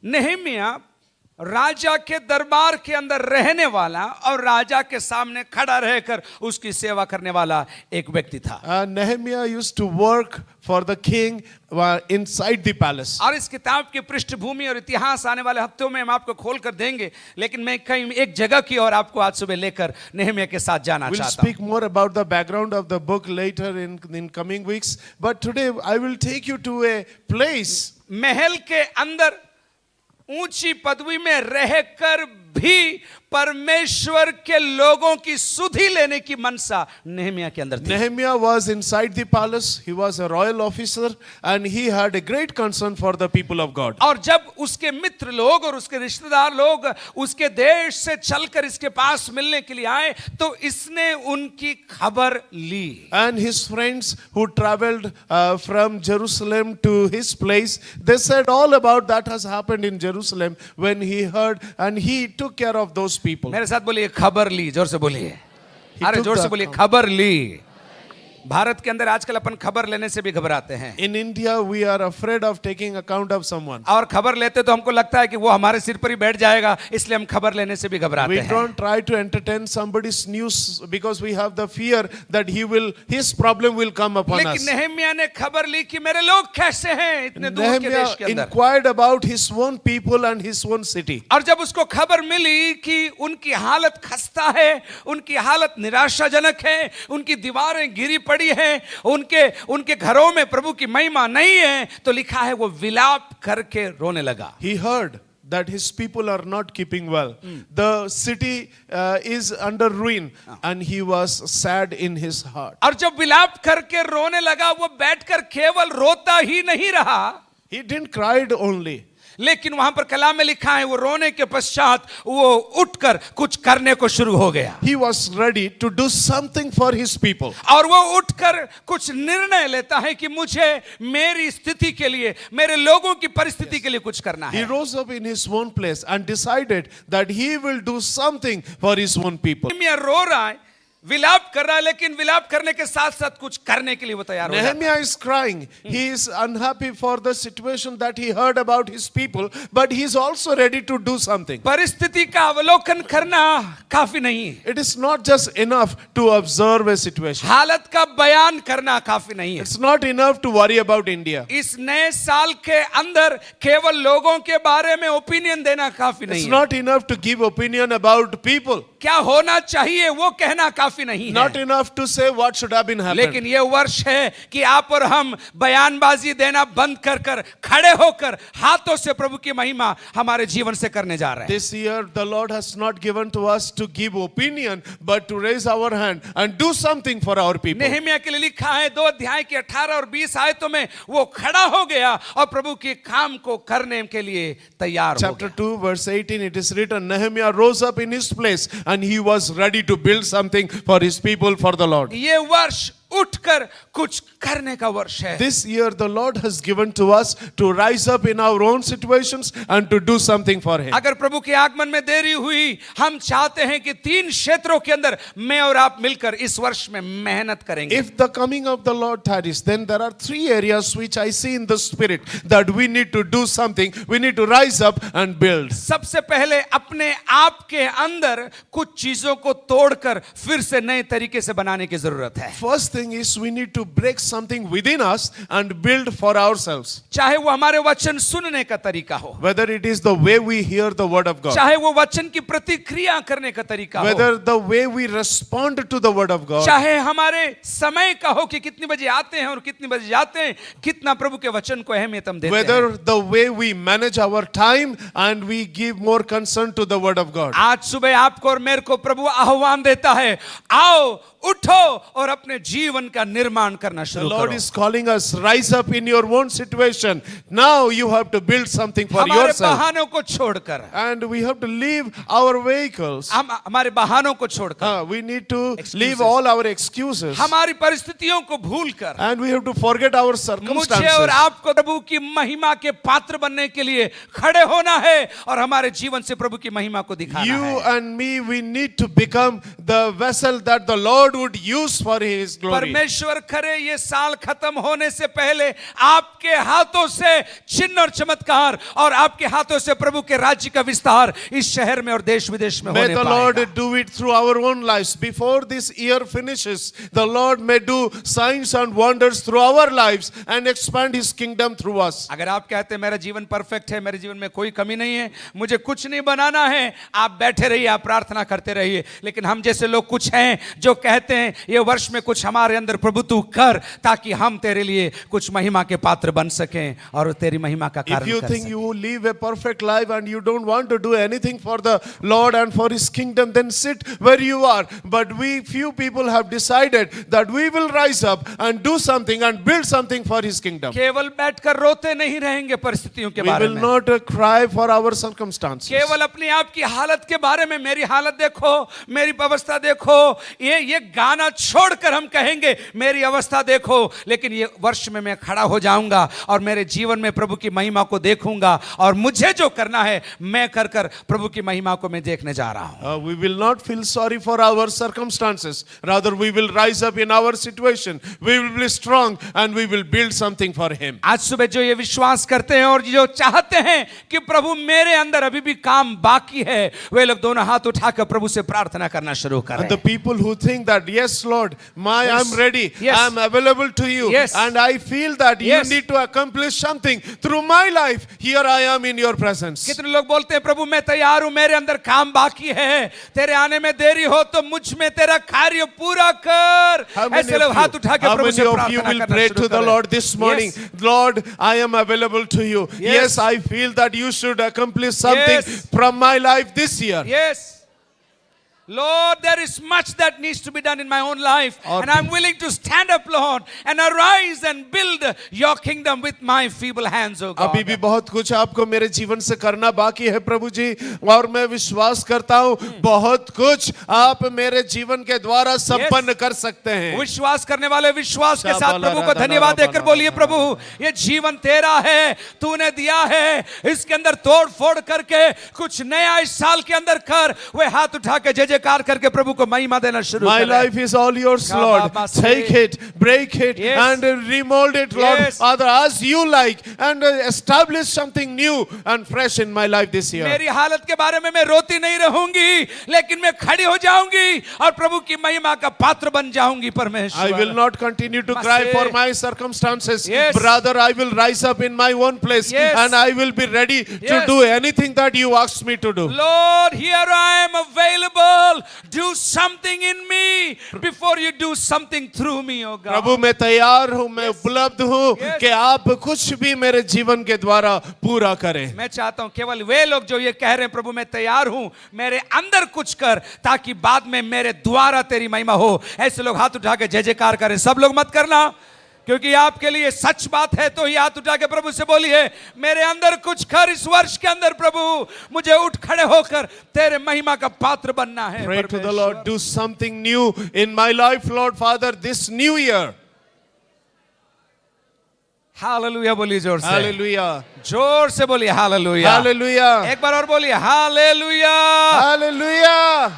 Nehemiah राजा के दरबार के अंदर रहने वाला और राजा के सामने खड़ा रहकर उसकी सेवा करने वाला एक व्यक्ति था। Nehemiah used to work for the king inside the palace. और इस किताब की पृष्ठभूमि और इतिहास आने वाले हफ्तों में हम आपको खोल कर देंगे, लेकिन मैं कहीं एक जगह की और आपको आज सुबह लेकर नेहमिया के साथ जाना We'll चाहता हूं। speak more about the background of the book later in coming weeks, but today I will take you to a place. महल के अंदर ऊंची पदवी में रहकर भी परमेश्वर के लोगों की सुधि लेने की मनसा नेहमिया के अंदर थी। Nehemiah was inside the palace. He was a royal officer and he had a great concern for the people of God. और जब उसके मित्र लोग और उसके रिश्तेदार लोग उसके देश से चलकर इसके पास मिलने के लिए आए तो इसने उनकी खबर ली। And his friends who traveled from Jerusalem to his place, they said all about that has happened in Jerusalem when he heard, and he took care of those people. मेरे साथ बोलिए खबर ली, जोर से बोलिए, अरे took जोर से the बोलिए खबर ली। भारत के अंदर आजकल अपन खबर लेने से भी घबराते हैं। In India, we are afraid of taking account of someone. और खबर लेते तो हमको लगता है कि वो हमारे सिर पर ही बैठ जाएगा, इसलिए हम खबर लेने से भी घबराते We हैं। don't try to entertain somebody's news because we have the fear that his problem will come upon लेकिन us. नेहमिया ने खबर ली कि मेरे लोग कैसे हैं इतने दूर के देश के Nehemiah अंदर। inquired about his own people and his own city. और जब उसको खबर मिली कि उनकी हालत खस्ता है, उनकी हालत निराशाजनक है, उनकी दीवारें गिरी पड़ी हैं, उनके घरों में प्रभु की महिमा नहीं है, तो लिखा है वो विलाप करके रोने लगा। He heard that his people are not keeping well. The city is under ruin and he was sad in his heart. और जब विलाप करके रोने लगा वो बैठकर केवल रोता ही नहीं रहा, He didn't cry only. लेकिन वहां पर कलाम में लिखा है वो रोने के पश्चात वो उठकर कुछ करने को शुरू हो गया। He was ready to do something for his people. और वो उठकर कुछ निर्णय लेता है कि मुझे मेरी स्थिति के लिए, मेरे लोगों की परिस्थिति के लिए कुछ करना He है। rose up in his own place and decided that he will do something for his own people. Nehemiah रो रहा है, विलाप कर रहा है, लेकिन विलाप करने के साथ साथ कुछ करने के लिए वो तैयार हो जाता है। Nehemiah is crying. He is unhappy for the situation that he heard about his people, but he is also ready to do something. परिस्थिति का अवलोकन करना काफी नहीं है, It is not just enough to observe a situation. हालत का बयान करना काफी नहीं है। It's not enough to worry about India. इस नए साल के अंदर केवल लोगों के बारे में ओपिनियन देना काफी नहीं It's है। not enough to give opinion about people. क्या होना चाहिए वो कहना काफी नहीं Not है। enough to say what should have been happened. लेकिन ये वर्ष है कि आप और हम बयानबाजी देना बंद कर कर खड़े होकर हाथों से प्रभु की महिमा हमारे जीवन से करने जा रहे हैं। This year the Lord has not given to us to give opinion but to raise our hand and do something for our people. Nehemiah के लिए लिखा है 2 अध्याय के 18 और 20 आयतों में वो खड़ा हो गया और प्रभु के काम को करने के लिए तैयार हो Chapter गया। 2 verse 18 it is written, Nehemiah rose up in his place and he was ready to build something for his people, for the Lord. ये वर्ष उठकर कुछ करने का वर्ष है। This year the Lord has given to us to rise up in our own situations and to do something for him. अगर प्रभु के आगमन में देरी हुई, हम चाहते हैं कि 3 क्षेत्रों के अंदर मैं और आप मिलकर इस वर्ष में मेहनत करेंगे। If the coming of the Lord tarries, then there are 3 areas which I see in the spirit that we need to do something. We need to rise up and build. सबसे पहले अपने आप के अंदर कुछ चीजों को तोड़कर फिर से नए तरीके से बनाने की जरूरत है। First thing is we need to break something within us and build for ourselves. चाहे वो हमारे वचन सुनने का तरीका हो, Whether it is the way we hear the word of God, चाहे वो वचन की प्रतिक्रिया करने का तरीका हो, whether the way we respond to the word of God, चाहे हमारे समय का हो कि कितनी बजे आते हैं और कितनी बजे जाते हैं, कितना प्रभु के वचन को अहमियत हम देते हैं। whether the way we manage our time and we give more concern to the word of God. आज सुबह आपको और मेरे को प्रभु आह्वान देता है, आओ उठो और अपने जीवन का निर्माण करना The शुरू Lord करो। is calling us, rise up in your own situation. Now you have to build something for हमारे yourself. बहानों को छोड़कर, And we have to leave our vehicles. हम हमारे बहानों को छोड़कर, We need to Excuses. leave all our excuses. हमारी परिस्थितियों को भूलकर And we have to forget our मुझे circumstances. और आपको प्रभु की महिमा के पात्र बनने के लिए खड़े होना है और हमारे जीवन से प्रभु की महिमा को दिखाना You है। and me, we need to become the vessel that the Lord Lord would use for His glory. परमेश्वर करे ये साल खत्म होने से पहले आपके हाथों से चिन्ह और चमत्कार और आपके हाथों से प्रभु के राज्य का विस्तार इस शहर में और देश विदेश में May होने the पाएगा। Lord do it through our own lives. Before this year finishes, the Lord may do signs and wonders through our lives and expand His kingdom through us. अगर आप कहते हैं मेरा जीवन परफेक्ट है, मेरे जीवन में कोई कमी नहीं है, मुझे कुछ नहीं बनाना है, आप बैठे रहिए, आप प्रार्थना करते रहिए। लेकिन हम जैसे लोग कुछ हैं जो कहते हैं ये वर्ष में कुछ हमारे अंदर प्रभु तू कर, ताकि हम तेरे लिए कुछ महिमा के पात्र बन सकें और तेरी महिमा का If कारण you कर think सकें। you live a perfect life and you don't want to do anything for the Lord and for His kingdom, then sit where you are. But few people have decided that we will rise up and do something and build something for His kingdom. केवल बैठकर रोते नहीं रहेंगे परिस्थितियों के We बारे will में, not cry for our circumstances. केवल अपनी आप की हालत के बारे में, मेरी हालत देखो, मेरी अवस्था देखो, ये गाना छोड़कर हम कहेंगे मेरी अवस्था देखो। लेकिन ये वर्ष में मैं खड़ा हो जाऊंगा और मेरे जीवन में प्रभु की महिमा को देखूंगा और मुझे जो करना है मैं कर कर प्रभु की महिमा को मैं देखने जा रहा हूं। We will not feel sorry for our circumstances. Rather, we will rise up in our situation. We will be strong and we will build something for Him. आज सुबह जो ये विश्वास करते हैं और जो चाहते हैं कि प्रभु मेरे अंदर अभी भी काम बाकी है, वे लोग दोनों हाथ उठाकर प्रभु से प्रार्थना करना शुरू करें। And the people who think that, yes, Lord, I'm ready, Yes. I'm available to you, Yes. and I feel that Yes. you need to accomplish something through my life, here I am in your presence. कितने लोग बोलते हैं प्रभु मैं तैयार हूं, मेरे अंदर काम बाकी है, तेरे आने में देरी हो तो मुझ में तेरा कार्य पूरा कर। How many ऐसे लोग हाथ उठा के how प्रभु many से of you प्रार्थना will करना pray शुरू to the करें। Lord this morning? Yes. Lord, I am available to you. Yes. Yes, I feel that you should accomplish something Yes. from my life this year. Yes. Lord, there is much that needs to be done in my own life, और and I'm willing to stand up, Lord, and arise and build your kingdom with my feeble hands, oh God. अभी भी बहुत कुछ आपको मेरे जीवन से करना बाकी है प्रभु जी, और मैं विश्वास करता हूँ बहुत कुछ आप मेरे जीवन के द्वारा संपन्न कर सकते हैं। विश्वास करने वाले विश्वास के साथ प्रभु को धन्यवाद देकर बोलिए प्रभु ये जीवन तेरा है, तूने दिया है, इसके अंदर तोड़ फोड़ करके कुछ नया इस साल के अंदर कर। वे हाथ उठा के जय जयकार करके प्रभु को महिमा देना शुरू My करें। life is all yours, Lord. Take it, break it, Yes. and remold it, Lord, Yes. as you like, and establish something new and fresh in my life this year. मेरी हालत के बारे में मैं रोती नहीं रहूंगी, लेकिन मैं खड़ी हो जाऊंगी और प्रभु की महिमा का पात्र बन जाऊंगी। परमेश्वर I will not continue to cry Mase. for my circumstances. Yes. Rather, I will rise up in my own place, Yes. and I will be ready to Yes. do anything that you ask me to do. Lord, here I am available. Do something in me before you do something through me, oh God. प्रभु मैं तैयार हूँ, मैं उपलब्ध हूँ Yes. कि आप कुछ भी मेरे जीवन के द्वारा पूरा करें। मैं चाहता हूं केवल वे लोग जो ये कह रहे हैं प्रभु मैं तैयार हूं, मेरे अंदर कुछ कर ताकि बाद में मेरे द्वारा तेरी महिमा हो, ऐसे लोग हाथ उठा के जय जयकार करें। सब लोग मत करना, क्योंकि आपके लिए सच बात है तो ही हाथ उठा के प्रभु से बोलिए मेरे अंदर कुछ कर इस वर्ष के अंदर प्रभु, मुझे उठ खड़े होकर तेरे महिमा का पात्र बनना है। Pray to the Lord, do something new in my life, Lord Father, this new year. Hallelujah बोलिए जोर से, Hallelujah. जोर से बोलिए हालेलुया। Hallelujah. एक बार और बोलिए हालेलुया। Hallelujah.